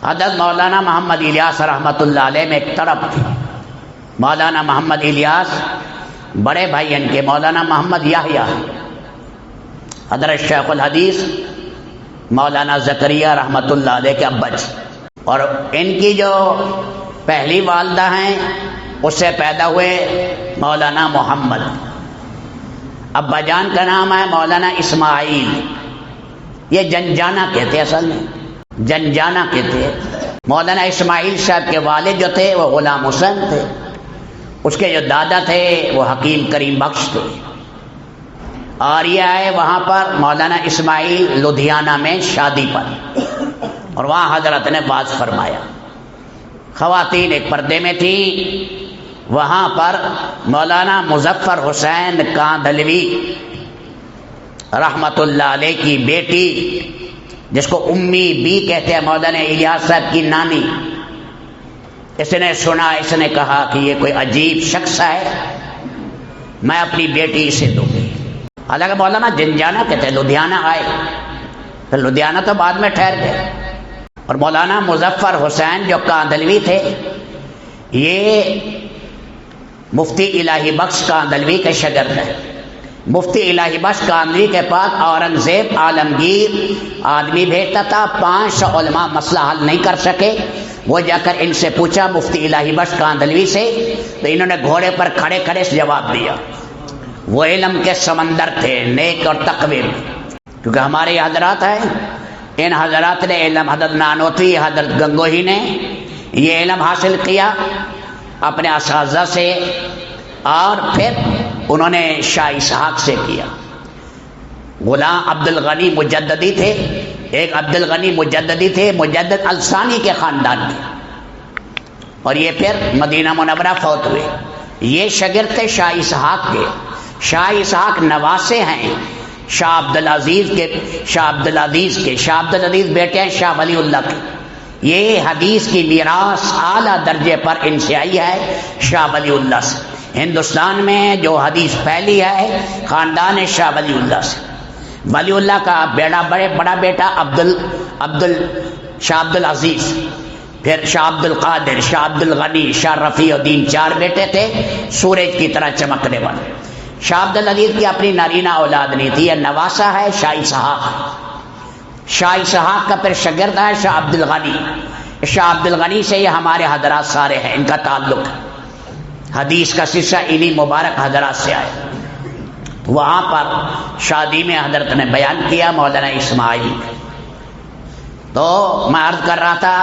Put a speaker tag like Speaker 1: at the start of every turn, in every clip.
Speaker 1: حضرت مولانا محمد الیاس رحمۃ اللہ علیہ میں ایک طرف تھی. مولانا محمد الیاس بڑے بھائی ان کے مولانا محمد یحییٰ، حضرت شیخ الحدیث مولانا زکریہ رحمۃ اللہ علیہ کے ابا جی، اور ان کی جو پہلی والدہ ہیں اس سے پیدا ہوئے مولانا محمد. ابا جان کا نام ہے مولانا اسماعیل. یہ جنجانہ کہتے اصل میں، جنجانہ کہتے. مولانا اسماعیل صاحب کے والد جو تھے وہ غلام حسین تھے، اس کے جو دادا تھے وہ حکیم کریم بخش تھے. اور یہ آئے وہاں پر مولانا اسماعیل لدھیانہ میں شادی پر، اور وہاں حضرت نے باز فرمایا. خواتین ایک پردے میں تھی. وہاں پر مولانا مظفر حسین کاندھلوی رحمت اللہ علیہ کی بیٹی، جس کو امی بی کہتے ہیں، مولانا الیاس صاحب کی نانی، اس نے سنا، اس نے کہا کہ یہ کوئی عجیب شخص ہے، میں اپنی بیٹی اسے دوں گی. حالانکہ مولانا جنجانہ کہتے ہیں، لدھیانہ آئے، پھر لدھیانہ تو بعد میں ٹھہر گئے. اور مولانا مظفر حسین جو کاندھلوی تھے، یہ مفتی الہی بخش کاندھلوی کے شاگرد ہیں. مفتی الہی بخش کاندھلوی کے پاس اورنگزیب عالمگیر آدمی بھیجتا تھا. 500 علماء مسئلہ حل نہیں کر سکے. وہ جا کر ان سے پوچھا مفتی الہی بخش کاندھلوی سے، تو انہوں نے گھوڑے پر کھڑے کھڑے سے جواب دیا. وہ علم کے سمندر تھے، نیک اور تقوی میں. کیونکہ ہمارے حضرات ہیں، ان حضرات نے علم، حضرت نانوتوی، حضرت گنگوہی نے یہ علم حاصل کیا اپنے اساتذہ سے، اور پھر انہوں نے شاہ اسحاق سے کیا. غلام عبد الغنی مجددی تھے، ایک عبد الغنی مجددی تھے، مجدد الثانی کے خاندان کے، اور یہ پھر مدینہ منورہ فوت ہوئے. یہ شاگرد تھے شاہ اسحاق کے. شاہ اسحاق نواسے ہیں شاہ عبد العزیز کے. شاہ عبد العزیز بیٹے ہیں شاہ ولی اللہ کے. یہ حدیث کی میراث اعلیٰ درجے پر ان سے آئی ہے شاہ ولی اللہ سے. ہندوستان میں جو حدیث پھیلی ہے خاندان شاہ ولی اللہ سے. ولی اللہ کا بڑا بیٹا شاہ عبد العزیز، پھر شاہ عبد القادر، شاہ عبد الغنی، شاہ رفیع الدین، 4 بیٹے تھے سورج کی طرح چمکنے والے. شاہ عبد العزیز کی اپنی نارینہ اولاد نہیں تھی. یہ نواسا ہے شاہ اسحاق. شاہ اسحاق کا پھر شاگرد ہے شاہ عبد الغنی. شاہ عبد الغنی سے یہ ہمارے حضرات سارے ہیں، ان کا تعلق ہے. حدیث کا سلسلہ انہی مبارک حضرات سے آئے. وہاں پر شادی میں حضرت نے بیان کیا مولانا اسماعیل. تو میں عرض کر رہا تھا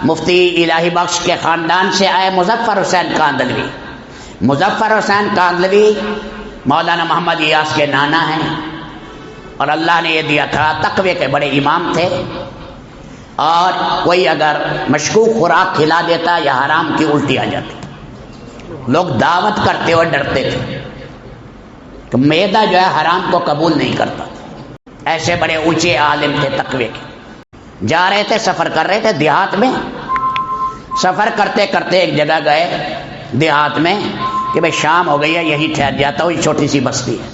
Speaker 1: مفتی الہی بخش کے خاندان سے آئے مظفر حسین کاندھلوی. مظفر حسین کاندھلوی مولانا محمد الیاس کے نانا ہیں، اور اللہ نے یہ دیا تھا، تقوی کے بڑے امام تھے. اور کوئی اگر مشکوک خوراک کھلا دیتا یا حرام کی الٹی آ جاتی، لوگ دعوت کرتے ہوئے ڈرتے تھے کہ معدہ جو ہے حرام کو قبول نہیں کرتا. ایسے بڑے اونچے عالم تھے تقوی کے. جا رہے تھے، سفر کر رہے تھے دیہات میں. سفر کرتے کرتے ایک جگہ گئے دیہات میں کہ بھئی شام ہو گئی ہے، یہی ٹھہر جاتا ہوں، یہ چھوٹی سی بستی ہے.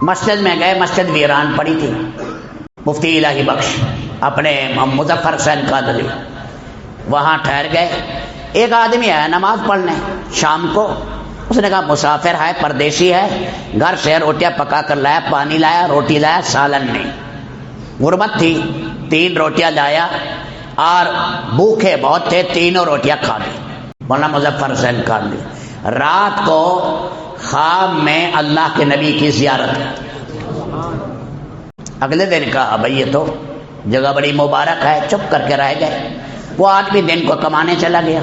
Speaker 1: مسجد میں گئے، مسجد ویران پڑی تھی. مفتی الہی بخش اپنے مظفر حسین کاندھلوی وہاں ٹھہر گئے. ایک آدمی آیا نماز پڑھنے شام کو. اس نے کہا مسافر ہے، پردیسی ہے، گھر سے روٹیاں پکا کر لایا، پانی لایا، روٹی لایا، سالن نہیں. غربت تھی، 3 روٹیاں لایا، اور بھوکے بہت تھے، 3 روٹیاں کھا لی. مولانا مظفر حسین کاندھلوی رات کو خواب میں اللہ کے نبی کی زیارت. اگلے دن کہا بھائی یہ تو جگہ بڑی مبارک ہے، چپ کر کے رہ گئے. وہ آدمی دن کو کمانے چلا گیا.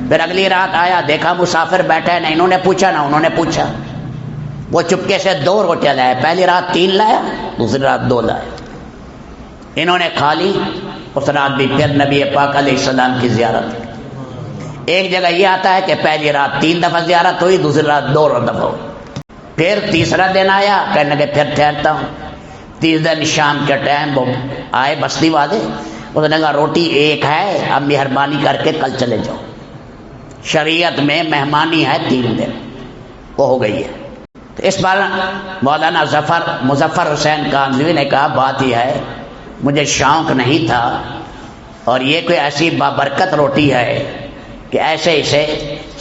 Speaker 1: پھر اگلی رات آیا، دیکھا مسافر بیٹھا ہے، نہ انہوں نے پوچھا نہ انہوں نے پوچھا. وہ چپکے سے 2 روٹیاں لایا. پہلی رات 3 لایا، دوسری رات 2 لایا. انہوں نے کھا لی. اس رات بھی پھر نبی پاک علیہ السلام کی زیارت. ایک جگہ یہ آتا ہے کہ پہلی رات 3 دفعہ زیارت ہوئی، دوسری رات 2 دفعہ ہوئی. پھر تیسرا دن آیا، کہنے لگے پھر ٹھہرتا ہوں. 30 دن شام کے ٹائم وہ آئے بستی والے. اس نے کہا روٹی 1 ہے، اب مہربانی کر کے کل چلے جاؤ. شریعت میں مہمانی ہے 3 دن، وہ ہو گئی ہے. تو اس پر مولانا مظفر حسین کاندھلوی نے کہا بات یہ ہے، مجھے شوق نہیں تھا اور یہ کوئی ایسی بابرکت روٹی ہے کہ ایسے اسے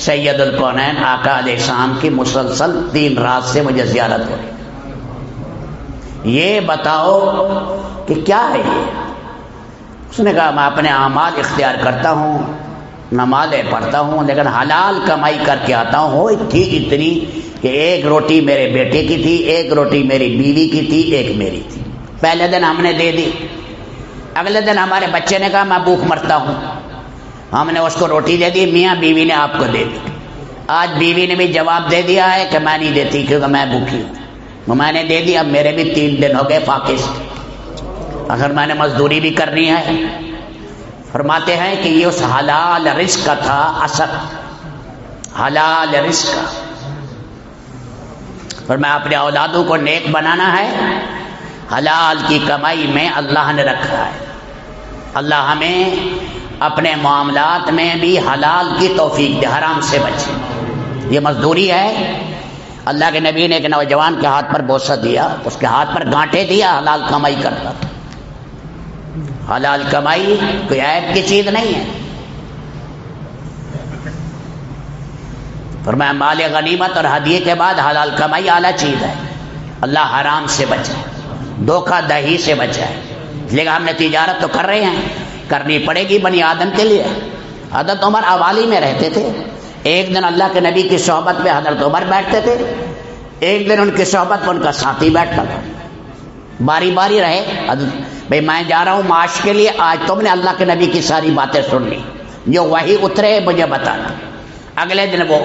Speaker 1: سید الکونین آقا علیہ السلام کی مسلسل 3 رات سے مجھے زیارت ہو رہی، یہ بتاؤ کہ کیا ہے یہ؟ اس نے کہا میں اپنے اعمال اختیار کرتا ہوں، نمازیں پڑھتا ہوں، لیکن حلال کمائی کر کے آتا ہوں۔ وہ تھی اتنی کہ 1 روٹی میرے بیٹے کی تھی، 1 روٹی میری بیوی کی تھی، 1 میری تھی۔ پہلے دن ہم نے دے دی، اگلے دن ہمارے بچے نے کہا میں بھوک مرتا ہوں، ہم نے اس کو روٹی دے دی، میاں بیوی نے آپ کو دے دی۔ آج بیوی نے بھی جواب دے دیا ہے کہ میں نہیں دیتی کیونکہ میں بھوکی ہوں۔ میں نے دے دی، اب میرے بھی 3 دن ہو گئے فاقس، اگر میں نے مزدوری بھی کرنی ہے۔ فرماتے ہیں کہ یہ اس حلال رزق کا تھا اثر، حلال رزق کا۔ اور میں اپنے اولادوں کو نیک بنانا ہے، حلال کی کمائی میں اللہ نے رکھا ہے۔ اللہ ہمیں اپنے معاملات میں بھی حلال کی توفیق دے، حرام سے بچے۔ یہ مزدوری ہے۔ اللہ کے نبی نے ایک نوجوان کے ہاتھ پر بوسہ دیا، اس کے ہاتھ پر گانٹے دیا، حلال کمائی کرتا تھا۔ حلال کمائی کوئی عیب کی چیز نہیں ہے۔ فرمایا مال غنیمت اور ہدیے کے بعد حلال کمائی اعلیٰ چیز ہے۔ اللہ حرام سے بچائے، دھوکہ دہی سے بچائے۔ لیکن ہم نے تجارت تو کر رہے ہیں، کرنی پڑے گی بنی آدم کے لیے۔ حضرت عمر حوالی میں رہتے تھے، ایک دن اللہ کے نبی کی صحبت میں حضرت عمر بیٹھتے تھے، ایک دن ان کی صحبت میں ان کا ساتھی بیٹھتا تھا، باری باری رہے۔ بھئی میں جا رہا ہوں معاش کے لیے، آج تم نے اللہ کے نبی کی ساری باتیں سن لی، جو وحی اترے مجھے بتانا۔ اگلے دن وہ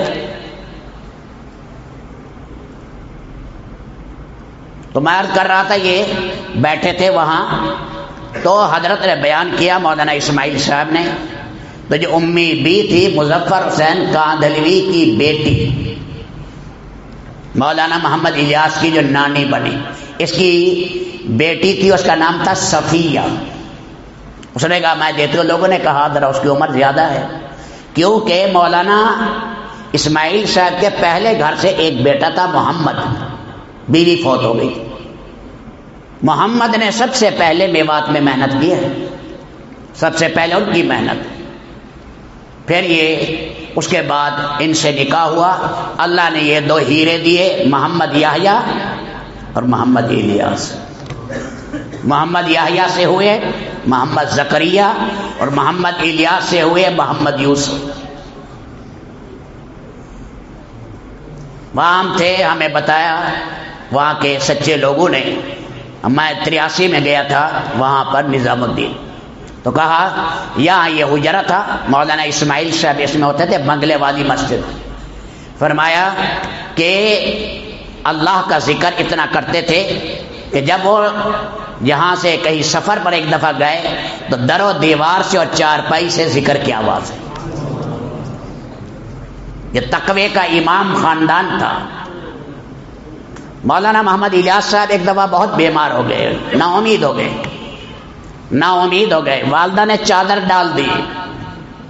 Speaker 1: تو میں عرض کر رہا تھا، یہ بیٹھے تھے وہاں، تو حضرت نے بیان کیا مولانا اسماعیل صاحب نے، تو جو امی بھی تھی مظفر حسین کاندھلوی کی بیٹی، مولانا محمد الیاس کی جو نانی بنی، اس کی بیٹی تھی، اس کا نام تھا صفیہ۔ اس نے کہا میں دیتی ہوں۔ لوگوں نے کہا ذرا اس کی عمر زیادہ ہے، کیونکہ مولانا اسماعیل صاحب کے پہلے گھر سے ایک بیٹا تھا محمد، بیوی فوت ہو گئی۔ محمد نے سب سے پہلے میوات میں محنت کی ہے، سب سے پہلے ان کی محنت، پھر یہ اس کے بعد ان سے نکاح ہوا۔ اللہ نے یہ 2 ہیرے دیے، محمد یحییٰ اور محمد الیاس۔ محمد یحییٰ سے ہوئے محمد زکریا، اور محمد الیاس سے ہوئے محمد یوسف۔ وہاں ہم تھے، ہمیں بتایا وہاں کے سچے لوگوں نے، میں 83 میں گیا تھا وہاں پر نظام الدین، تو کہا یہاں یہ حجرہ تھا، مولانا اسماعیل صاحب اس میں ہوتے تھے، بنگلے والی مسجد۔ فرمایا کہ اللہ کا ذکر اتنا کرتے تھے کہ جب وہ یہاں سے کہیں سفر پر ایک دفعہ گئے تو در و دیوار سے اور چارپائی سے ذکر کی آواز ہے۔ یہ تقوی کا امام خاندان تھا۔ مولانا محمد الیاس صاحب ایک دفعہ بہت بیمار ہو گئے، نا امید ہو گئے۔ والدہ نے چادر ڈال دی،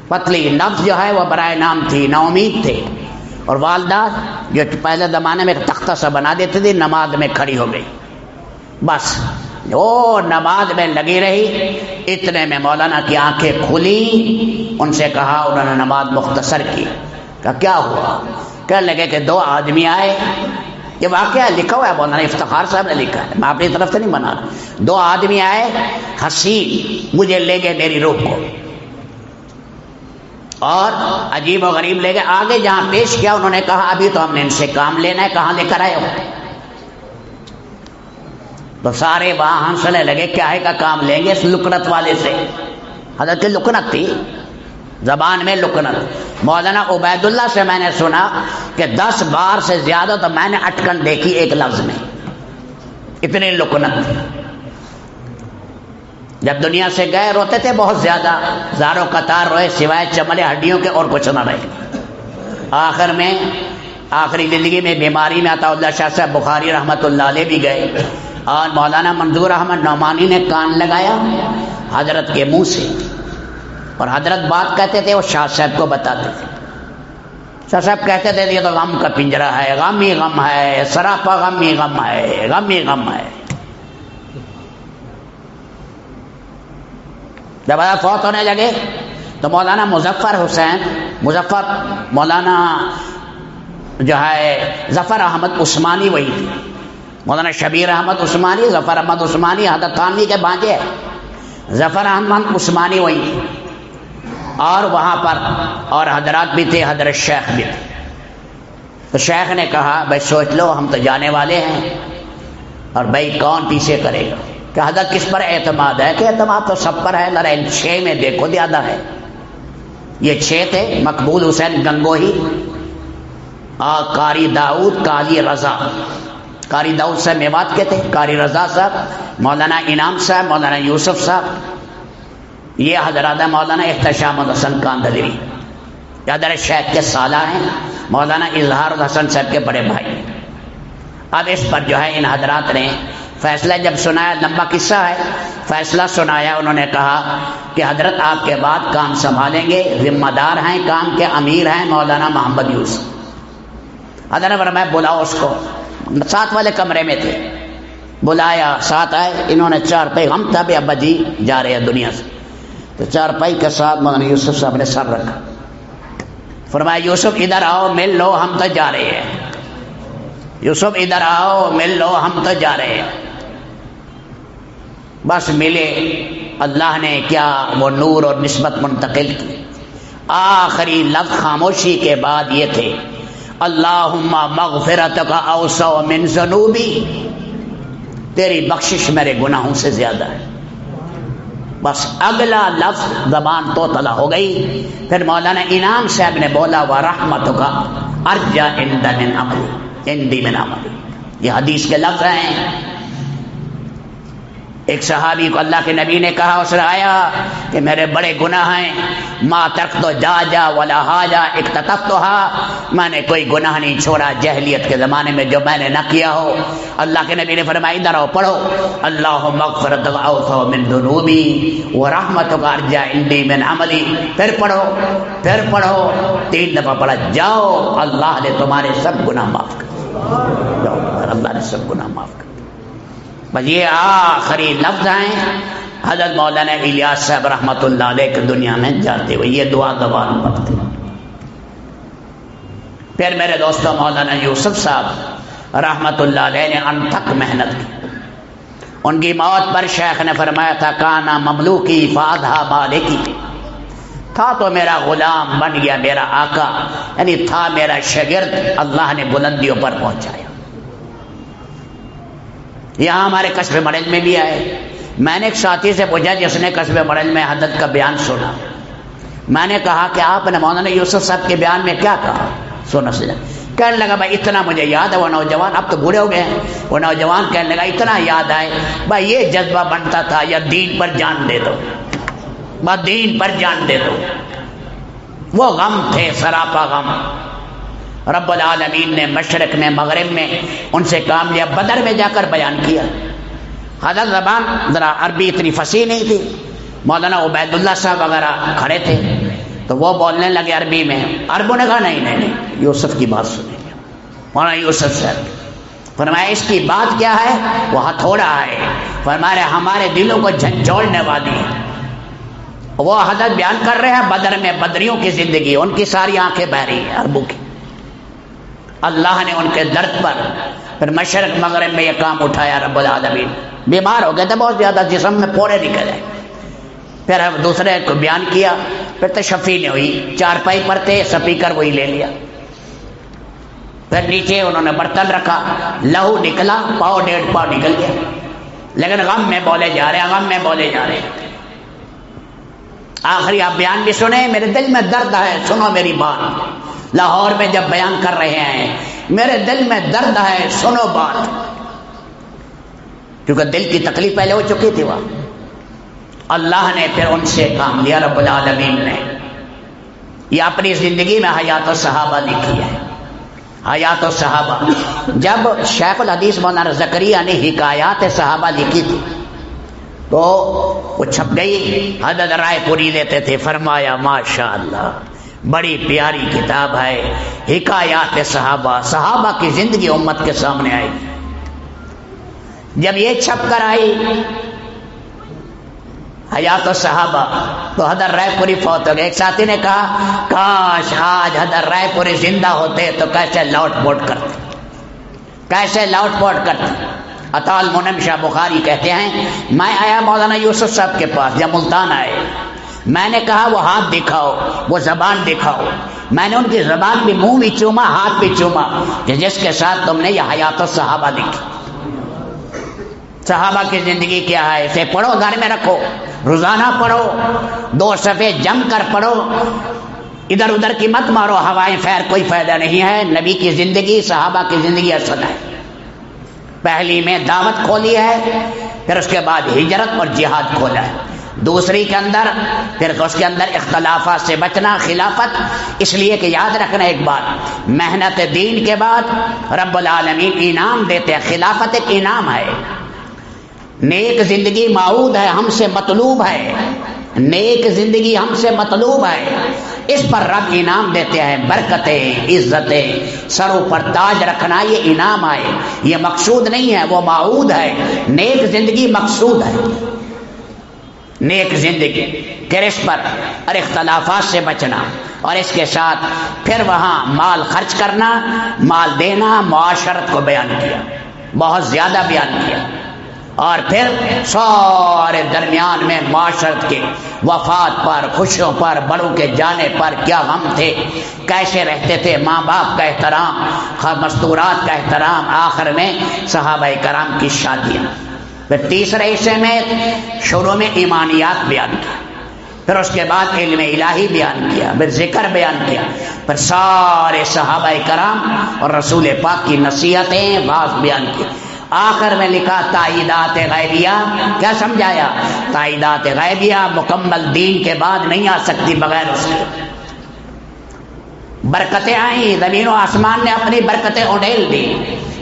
Speaker 1: پتلی نفس جو ہے وہ برائے نام تھی، نا امید تھے، اور والدہ جو پہلے زمانے میں تختہ سا بنا دیتی تھی، نماز میں کھڑی ہو گئی۔ بس وہ نماز میں لگی رہی، اتنے میں مولانا کی آنکھیں کھلی، ان سے کہا، انہوں نے نماز مختصر کی۔ کہا کیا ہوا؟ کہنے لگے کہ 2 آدمی آئے، یہ واقعہ لکھا ہوا ہے، مولانا افتخار صاحب نے لکھا ہے، میں اپنی طرف سے نہیں بنا رہا۔ 2 آدمی آئے حسین، مجھے لے گئے میری روح کو، اور عجیب و غریب لے گئے۔ آگے جہاں پیش کیا انہوں نے کہا ابھی تو ہم نے ان سے کام لینا ہے، کہاں لے کر آئے ہو؟ تو سارے وہاں ہنسنے لگے، کیا ہے کا کام لیں گے اس لکنت والے سے؟ حضرت کی لکنت تھی، زبان میں لکنت۔ مولانا عبید اللہ سے میں نے سنا کہ 10 بار سے زیادہ تو میں نے اٹکن دیکھی ایک لفظ میں، اتنی لکنت۔ جب دنیا سے گئے روتے تھے بہت زیادہ، زاروں قطار روئے، سوائے چمڑے ہڈیوں کے اور کچھ نہ رہے۔ آخر میں آخری زندگی میں بیماری میں عطا اللہ شاہ صاحب بخاری رحمۃ اللہ علیہ بھی گئے، اور مولانا منظور احمد نعمانی نے کان لگایا حضرت کے منہ سے، اور حضرت بات کہتے تھے وہ شاہ صاحب کو بتاتے تھے۔ شاہ صاحب کہتے تھے یہ تو غم کا پنجرا ہے، غم ہی غم ہے، سراپا غم ہی غم ہے، غم ہی غم ہے۔ جب حضرت فوت ہونے لگے تو مولانا مولانا جو ہے ظفر احمد عثمانی وہی تھے، مولانا شبیر احمد عثمانی، ظفر احمد عثمانی حضرت تھانوی کے بھانجے ہیں، ظفر احمد عثمانی وہی تھے، اور وہاں پر اور حضرات بھی تھے، حضرت شیخ بھی تھے۔ تو شیخ نے کہا بھائی سوچ لو، ہم تو جانے والے ہیں، اور بھائی کون پیچھے کرے گا؟ کہ حضرت کس پر اعتماد ہے؟ کہ اعتماد تو سب پر ہے، ذرا ان 6 میں دیکھو زیادہ ہے۔ یہ 6 تھے: مقبول حسین گنگوہی، قاری داؤد، قاضی رضا۔ قاری داؤد صاحب میوات کے تھے، قاری رضا صاحب، مولانا انعام صاحب، مولانا یوسف صاحب، یہ حضرات مولانا احتشام الحسن کاندھلوی، یہ حضرت شیخ کے سالہ ہیں، مولانا اظہار الحسن صاحب کے بڑے بھائی۔ اب اس پر جو ہے ان حضرات نے فیصلہ جب سنایا، لمبا قصہ ہے، فیصلہ سنایا، انہوں نے کہا کہ حضرت آپ کے بعد کام سنبھالیں گے، ذمہ دار ہیں، کام کے امیر ہیں مولانا محمد یوسف۔ حضرت نے فرمایا بلاؤ اس کو، ساتھ والے کمرے میں تھے، بلایا، ساتھ آئے، انہوں نے 4 پائی، ہم تھا بھی ابا جی جا رہے ہیں دنیا سے، تو 4 پائی کے ساتھ مولانا یوسف صاحب نے سر رکھا، فرمایا یوسف ادھر آؤ مل لو، ہم تو جا رہے ہیں، یوسف ادھر آؤ مل لو، ہم تو جا رہے ہیں۔ بس ملے، اللہ نے کیا وہ نور اور نسبت منتقل کی۔ آخری لفظ خاموشی کے بعد یہ تھے: اللہم مغفرتک اوسع من ذنوبی، تیری بخشش میرے گناہوں سے زیادہ ہے۔ بس اگلا لفظ زبان توتلا ہو گئی۔ پھر مولانا انعام صاحب نے بولا ورحمتک ارجع عندی من عملی، یہ حدیث کے لفظ ہیں۔ ایک صحابی کو اللہ کے نبی نے کہا، اس نے آیا کہ میرے بڑے گناہ ہیں، ما ترکت جاجا ولا حاجا اکتتفتھا، میں نے کوئی گناہ نہیں چھوڑا جاہلیت کے زمانے میں جو میں نے نہ کیا ہو۔ اللہ کے نبی نے فرمایا ادھر آؤ پڑھو، اللہم مغفرتک اوسع من ذنوبی ورحمتک ارجع عندی من عملی۔ پھر پڑھو 3 دفعہ پڑھا، جاؤ اللہ نے تمہارے سب گناہ معاف کر، جاؤ اللہ نے سب گناہ معاف کر۔ بس یہ آخری لفظ ہیں حضرت مولانا الیاس صاحب رحمۃ اللہ علیہ کے دنیا میں جاتے ہوئے، یہ دعا زبان پر تھی۔ پھر میرے دوستوں مولانا یوسف صاحب رحمۃ اللہ علیہ نے انتھک محنت کی۔ ان کی موت پر شیخ نے فرمایا تھا کانا مملوکی فاضحا مالکی، تھا تو میرا غلام بن گیا میرا آقا، یعنی تھا میرا شاگرد، اللہ نے بلندیوں پر پہنچایا۔ یہاں ہمارے قصب مڑل میں بھی آئے، میں نے ایک ساتھی سے پوچھا جس نے قصب مڑل میں حضرت کا بیان سنا، میں نے کہا کہ آپ نے مولانا یوسف صاحب کے بیان میں کیا کہا؟ سنا کہنے لگا بھائی اتنا مجھے یاد ہے، وہ نوجوان اب تو بوڑھے ہو گئے ہیں، وہ نوجوان کہنے لگا اتنا یاد آئے بھائی یہ جذبہ بنتا تھا یا دین پر جان دے دو، بس دین پر جان دے دو۔ وہ غم تھے، سراپا غم۔ رب العالمین نے مشرق میں مغرب میں ان سے کام لیا، بدر میں جا کر بیان کیا۔ حضرت زبان ذرا عربی اتنی فصیح نہیں تھی، مولانا عبید اللہ صاحب وغیرہ کھڑے تھے تو وہ بولنے لگے عربی میں، عربوں نے کہا نہیں یوسف کی بات سنیں گے۔ مولانا یوسف صاحب فرمایا اس کی بات کیا ہے؟ وہ ہتھوڑا ہے، فرمایا ہمارے دلوں کو جھنجھوڑنے والی ہے۔ وہ حضرت بیان کر رہے ہیں بدر میں بدریوں کی زندگی، ان کی ساری آنکھیں بہ رہی ہیں عربوں کی۔ اللہ نے ان کے درد پر پھر مشرق مغرب میں یہ کام اٹھایا۔ رب العالمین بیمار ہو گئے تھے بہت زیادہ، جسم میں پھوڑے نکلے، پھر دوسرے کو بیان کیا، پھر تشفی نہیں ہوئی، 4 پائی پر تھے، سپیکر وہی لے لیا، پھر نیچے انہوں نے برتن رکھا، لہو نکلا، پاؤ 1.5 پاؤ نکل گیا، لیکن غم میں بولے جا رہے ہیں، غم میں بولے جا رہے ہیں۔ آخری آپ بیان بھی سنیں، میرے دل میں درد ہے، سنو میری بات۔ لاہور میں جب بیان کر رہے ہیں میرے دل میں درد ہے، سنو بات، کیونکہ دل کی تکلیف پہلے ہو چکی تھی۔ وہاں اللہ نے پھر ان سے کام لیا، رب العالمین نے یہ اپنی زندگی میں حیات الصحابہ لکھی ہے۔ حیات الصحابہ، جب شیخ الحدیث مولانا زکریا نے حکایات صحابہ لکھی تھی تو وہ چھپ گئی، حضرت رائے پوری لیتے تھے، فرمایا ماشاءاللہ بڑی پیاری کتاب ہے حکایات صحابہ، صحابہ کی زندگی امت کے سامنے آئی۔ جب یہ چھپ کر آئی حیات الصحابہ تو حیدر رائے پوری فوت ہو گئے. ایک ساتھی نے کہا کاش آج حیدر رائے پوری زندہ ہوتے تو کیسے لوٹ پوٹ کرتے، کیسے لوٹ پوٹ کرتے. عطا المنعم شاہ بخاری کہتے ہیں میں آیا مولانا یوسف صاحب کے پاس جب ملتان آئے، میں نے کہا وہ ہاتھ دکھاؤ، وہ زبان دکھاؤ. میں نے ان کی زبان بھی، منہ بھی چوما، ہاتھ بھی چوما کہ جس کے ساتھ تم نے یہ حیات الصحابہ لکھی. صحابہ کی زندگی کیا ہے، اسے پڑھو، گھر میں رکھو، روزانہ پڑھو، 2 صفحے جم کر پڑھو، ادھر ادھر کی مت مارو ہوائیں خیر، کوئی فائدہ نہیں ہے. نبی کی زندگی، صحابہ کی زندگی اصل ہے. پہلی میں دعوت کھولی ہے، پھر اس کے بعد ہجرت اور جہاد کھولا ہے. دوسری کے اندر پھر اس کے اندر اختلافات سے بچنا، خلافت. اس لیے کہ یاد رکھنا ایک بات، محنت دین کے بعد رب العالمین انعام دیتے ہیں. خلافت ایک انعام ہے، نیک زندگی موعود ہے، ہم سے مطلوب ہے، نیک زندگی ہم سے مطلوب ہے. اس پر رب انعام دیتے ہیں، برکتیں، عزتیں، سروں پر تاج رکھنا یہ انعام ہے، یہ مقصود نہیں ہے، وہ موعود ہے. نیک زندگی مقصود ہے، نیک زندگی. پھر اس پر اور اختلافات سے بچنا، اور اس کے ساتھ پھر وہاں مال خرچ کرنا، مال دینا، معاشرت کو بیان کیا، بہت زیادہ بیان کیا. اور پھر سارے درمیان میں معاشرت کے وفات پر، خوشیوں پر، بڑوں کے جانے پر کیا غم تھے، کیسے رہتے تھے، ماں باپ کا احترام، مستورات کا احترام، آخر میں صحابہ کرام کی شادیاں. پھر تیسرے حصے میں شروع میں ایمانیات بیان کیا، پھر اس کے بعد علم الہی بیان کیا، پھر ذکر بیان کیا، پھر سارے صحابہ کرام اور رسول پاک کی نصیحتیں، واعظ بیان کی. آخر میں لکھا تائیدات غیبیہ. کیا سمجھایا؟ تائیدات غیبیہ مکمل دین کے بعد نہیں آ سکتی بغیر اس کے. برکتیں آئیں، زمین و آسمان نے اپنی برکتیں اڈیل دی.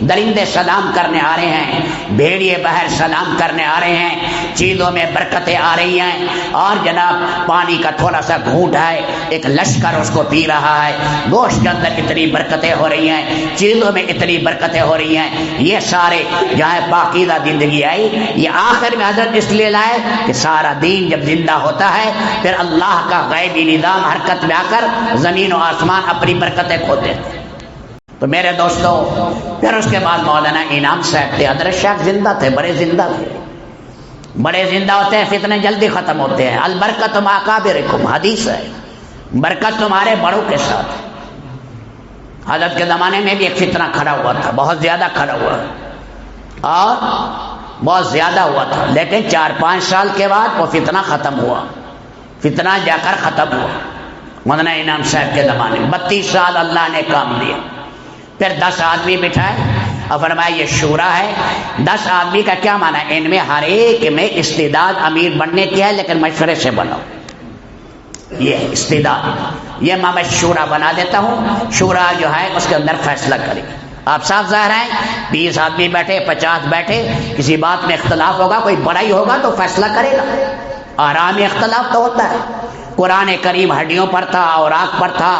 Speaker 1: درندے سلام کرنے آ رہے ہیں، بھیڑیے بہر سلام کرنے آ رہے ہیں، چیزوں میں برکتیں آ رہی ہیں. اور جناب پانی کا تھوڑا سا گھونٹ ہے، ایک لشکر اس کو پی رہا ہے. گوشت کے اندر اتنی برکتیں ہو رہی ہیں، چیزوں میں اتنی برکتیں ہو رہی ہیں. یہ سارے جہاں پاکیزہ زندگی آئی. یہ آخر میں حضرت اس لیے لائے کہ سارا دین جب زندہ ہوتا ہے پھر اللہ کا غیبی نظام حرکت میں آ کر زمین و آسمان اپنی برکتیں کھو دیتے. تو میرے دوستو پھر اس کے بعد مولانا انعام صاحب تھے. حضرت شیخ زندہ تھے، بڑے زندہ تھے. بڑے زندہ ہوتے ہیں فتنے جلدی ختم ہوتے ہیں. البرکت مع اکابرکم، حدیث ہے، برکت تمہارے بڑوں کے ساتھ. حضرت کے زمانے میں بھی ایک فتنہ کھڑا ہوا تھا، بہت زیادہ کھڑا ہوا اور بہت زیادہ ہوا تھا، لیکن 4-5 سال کے بعد وہ فتنہ ختم ہوا. فتنہ جا کر ختم ہوا مولانا انعام صاحب کے زمانے میں. 32 سال اللہ نے کام دیا. پھر 10 آدمی بٹھائے اور فرمایا یہ شورا ہے. 10 آدمی کا کیا معنی ہے؟ ان میں ہر ایک میں استعداد امیر بننے کی ہے، لیکن مشورے سے بنو. یہ استعداد، یہ میں شورا بنا دیتا ہوں. شورا جو ہے اس کے اندر فیصلہ کرے. آپ صاف ظاہر ہیں 20 آدمی بیٹھے، 50 بیٹھے، کسی بات میں اختلاف ہوگا، کوئی بڑائی ہوگا تو فیصلہ کرے گا. آرام اختلاف تو ہوتا ہے. قرآن کریم ہڈیوں پر تھا، اوراق پر تھا،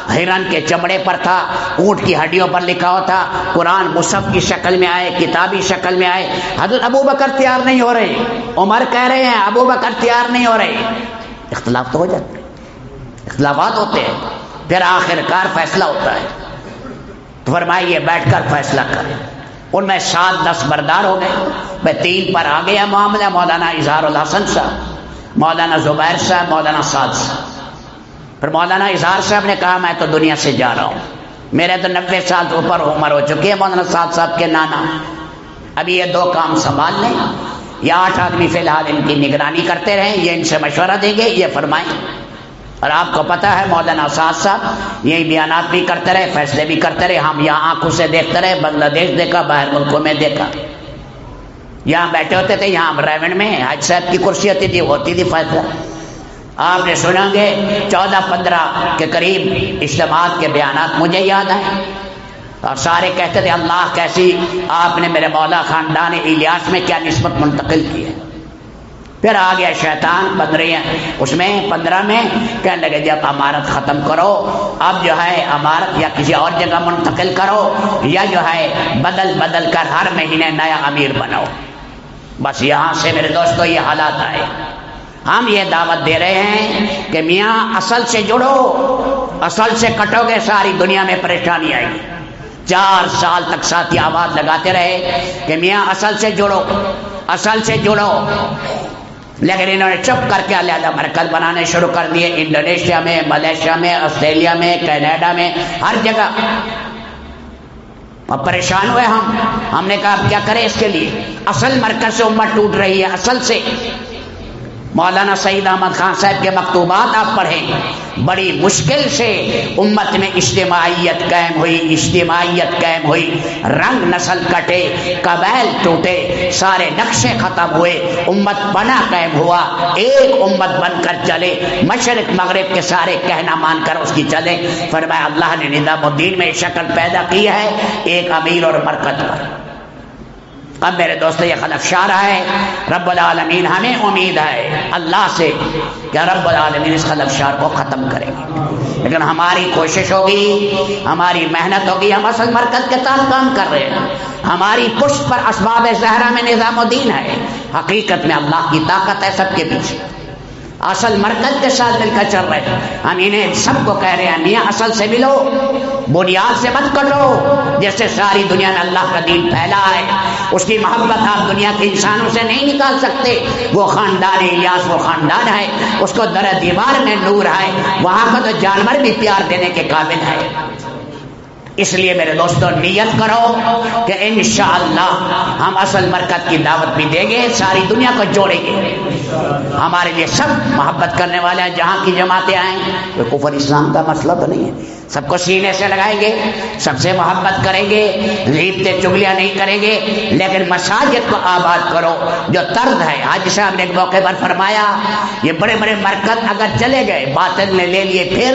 Speaker 1: ہرن کے چمڑے پر تھا، اونٹ کی ہڈیوں پر لکھا ہوا تھا. قرآن مصحف کی شکل میں آئے، کتابی شکل میں آئے. حضرت ابو بکر تیار نہیں ہو رہے، عمر کہہ رہے ہیں ابو بکر تیار نہیں ہو رہے. اختلاف تو ہو جاتے، اختلافات ہوتے ہیں. پھر آخر کار فیصلہ ہوتا ہے. تو فرمائیے بیٹھ کر فیصلہ کریں. ان میں 7-10 بردار ہو گئے. میں 3 پر آ گیا معاملہ. مولانا اظہار الحسن صاحب، مولانا زبیر صاحب، مولانا سعد صاحب. پھر مولانا اظہار صاحب نے کہا میں تو دنیا سے جا رہا ہوں، میرے تو 90 سال سے اوپر عمر ہو چکی ہے. مولانا سعد صاحب کے نانا ابھی یہ 2 کام سنبھال لیں. یہ 8 آدمی فی الحال ان کی نگرانی کرتے رہیں، یہ ان سے مشورہ دیں گے، یہ فرمائیں. اور آپ کو پتہ ہے مولانا سعد صاحب یہی بیانات بھی کرتے رہے، فیصلے بھی کرتے رہے. ہم یہاں آنکھوں سے دیکھتے رہے، بنگلہ دیش دیکھا، باہر ملکوں میں دیکھا. یہاں بیٹھے ہوتے تھے، یہاں ریونڈ میں حج صاحب کی کرسی ہوتی تھی فیصلہ. آپ نے سنا گے 14-15 کے قریب اجتماعات کے بیانات مجھے یاد ہیں. اور سارے کہتے تھے اللہ کیسی آپ نے میرے مولا خاندان الیاس میں کیا نسبت منتقل کی ہے. پھر آ گیا شیطان 15 میں کہنے لگے جب امارت ختم کرو، اب جو ہے امارت یا کسی اور جگہ منتقل کرو، یا جو ہے بدل کر ہر مہینے نیا امیر بناؤ. بس یہاں سے میرے دوستو یہ حالات آئے. ہم یہ دعوت دے رہے ہیں کہ میاں اصل سے جڑو، اصل سے کٹو گے ساری دنیا میں پریشانی آئے گی۔ 4 سال تک ساتھی آواز لگاتے رہے کہ میاں اصل سے جڑو، اصل سے جڑو، لیکن انہوں نے چپ کر کے علیحدہ مرکز بنانے شروع کر دیے، انڈونیشیا میں، ملیشیا میں، آسٹریلیا میں، کینیڈا میں، ہر جگہ۔ اب پریشان ہوئے ہم نے کہا اب کیا کریں اس کے لیے؟ اصل مرکز سے امت ٹوٹ رہی ہے، اصل سے۔ مولانا سعید احمد خان صاحب کے مکتوبات آپ پڑھیں، بڑی مشکل سے امت میں اجتماعیت قائم ہوئی، اجتماعیت قائم ہوئی، رنگ نسل کٹے، قبائل ٹوٹے، سارے نقشے ختم ہوئے، امت بنا قائم ہوا، ایک امت بن کر چلے، مشرق مغرب کے سارے کہنا مان کر اس کی چلے۔ فرمایا اللہ نے نظام الدین میں شکل پیدا کی ہے ایک امیر اور مرکز پر۔ اب میرے دوستو یہ خلفشار ہے، رب العالمین ہمیں امید ہے اللہ سے کہ رب العالمین اس خلفشار کو ختم کرے گا، لیکن ہماری کوشش ہوگی، ہماری محنت ہوگی، ہم اصل مرکز کے ساتھ کام کر رہے ہیں، ہماری پشت پر اسباب زہرا میں نظام الدین ہے، حقیقت میں اللہ کی طاقت ہے سب کے پیچھے، اصل مرکز کے ساتھ مل کر چل رہے ہیں۔ ہم انہیں سب کو کہہ رہے ہیں میاں اصل سے ملو، بنیاد سے مت کٹو، جس سے ساری دنیا میں اللہ کا دین پھیلا ہے، اس کی محبت آپ دنیا کے انسانوں سے نہیں نکال سکتے۔ وہ خاندان الیاس وہ خاندان ہے، اس کو در دیوار میں نور ہے، وہاں کا تو جانور بھی پیار دینے کے قابل ہے۔ اس لیے میرے دوستو نیت کرو کہ انشاءاللہ ہم اصل مرکز کی دعوت بھی دیں گے، ساری دنیا کو جوڑیں گے۔ ہمارے لیے سب محبت کرنے والے ہیں، جہاں کی جماعتیں آئیں، کوئی کفر اسلام کا مسئلہ تو نہیں ہے، سب کو سینے سے لگائیں گے، سب سے محبت کریں گے، غیبتیں چگلیاں نہیں کریں گے، لیکن مساجد کو آباد کرو جو طرز ہے۔ حاجی صاحب نے ایک موقع پر فرمایا یہ بڑے بڑے مرکز اگر چلے گئے، باطل نے لے لیے، پھر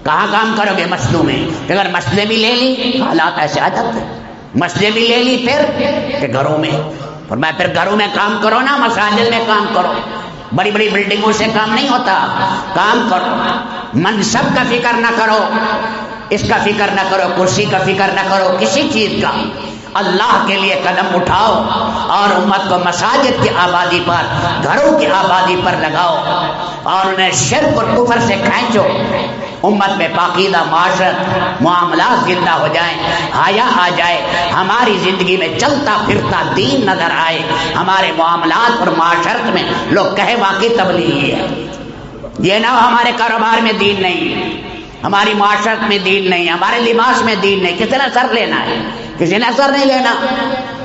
Speaker 1: کہاں کام کرو گے؟ مسجدوں میں۔ اگر مسجدیں بھی لے لی، حالات ایسے آ جاتے، مسجدیں بھی لے لی پھر کہ گھروں میں، فرمایا پھر گھروں میں کام کرو نا، مساجد میں کام کرو، بڑی بڑی بلڈنگوں سے کام نہیں ہوتا، کام کرو، منصب کا فکر نہ کرو، اس کا فکر نہ کرو، کرسی کا فکر نہ کرو، کسی چیز کا، اللہ کے لیے قدم اٹھاؤ اور امت کو مساجد کی آبادی پر، گھروں کی آبادی پر لگاؤ اور انہیں شرک اور کفر سے کھینچو، امت میں پاکیزہ معاشرت، معاملات زندہ ہو جائیں، حیا آ جائے، ہماری زندگی میں چلتا پھرتا دین نظر آئے، ہمارے معاملات اور معاشرت میں لوگ کہے واقعی تبلیغی ہے۔ یہ نہ ہو ہمارے کاروبار میں دین نہیں، ہماری معاشرت میں دین نہیں، ہمارے لباس میں دین نہیں، کسی نے اثر لینا ہے، کسی نے اثر نہیں لینا،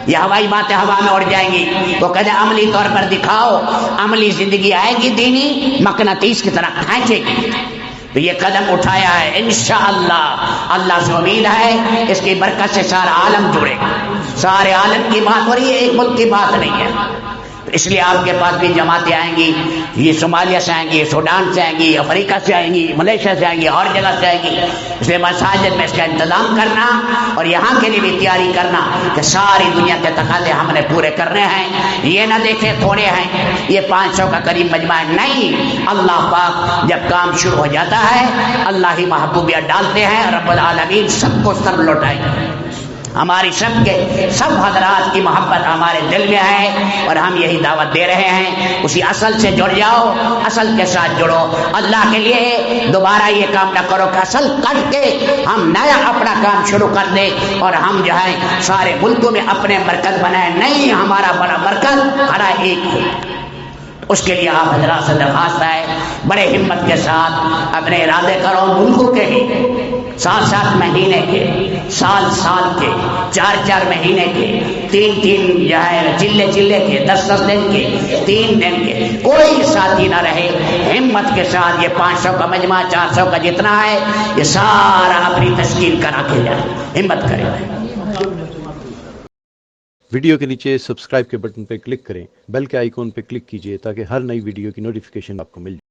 Speaker 1: یہ ہوائی باتیں ہوا میں اڑ جائیں گی۔ وہ کہتے ہیں عملی طور پر دکھاؤ، عملی زندگی آئے گی دینی، مقناطیس کی طرح کھینچے گی۔ تو یہ قدم اٹھایا ہے، انشاءاللہ اللہ سے امید ہے اس کی برکت سے سارا عالم جڑے گا، سارے عالم کی بات ہو رہی ہے، ایک ملک کی بات نہیں ہے۔ اس لیے آپ کے پاس بھی جماعتیں آئیں گی، یہ صومالیہ سے آئیں گی، سوڈان سے آئیں گی، افریقہ سے آئیں گی، ملیشیا سے آئیں گی، اور جگہ سے آئیں گی۔ اس لیے مساجد میں اس کا انتظام کرنا اور یہاں کے لیے بھی تیاری کرنا کہ ساری دنیا کے تقاضے ہم نے پورے کرنے ہیں، یہ نہ دیکھیں تھوڑے ہیں، یہ 500 کا قریب مجمع ہے، نہیں، اللہ پاک جب کام شروع ہو جاتا ہے اللہ ہی محبوبیت ڈالتے ہیں، رب العالمین سب کو سر لوٹائیں گے۔ ہماری سب کے سب حضرات کی محبت ہمارے دل میں ہے اور ہم یہی دعوت دے رہے ہیں، اسی اصل سے جڑ جاؤ، اصل کے ساتھ جڑو، اللہ کے لیے دوبارہ یہ کام نہ کرو کہ اصل کٹ کے ہم نیا اپنا کام شروع کر دیں اور ہم جو ہے سارے ملکوں میں اپنے مرکز بنائیں، نہیں، ہمارا بڑا مرکز ہمارا ایک ہے۔ اس کے لیے آپ حضرات سے درخواست ہے بڑے ہمت کے ساتھ اپنے ارادے کرو، ملکوں کے بھی 7 مہینے کے، سال کے، 4 مہینے کے، 3 جو ہے چلے کے، 10 دن کے، 3 دن کے، کوئی ساتھی نہ رہے، ہمت کے ساتھ یہ 500 کا مجمع، 400 کا جتنا ہے، یہ سارا اپنی تشکیل کرا کے جائے، ہمت کرے۔
Speaker 2: ویڈیو کے نیچے سبسکرائب کے بٹن پہ کلک کریں، بیل کے آئیکن پہ کلک کیجئے تاکہ ہر نئی ویڈیو کی نوٹیفیکیشن آپ کو مل جائے۔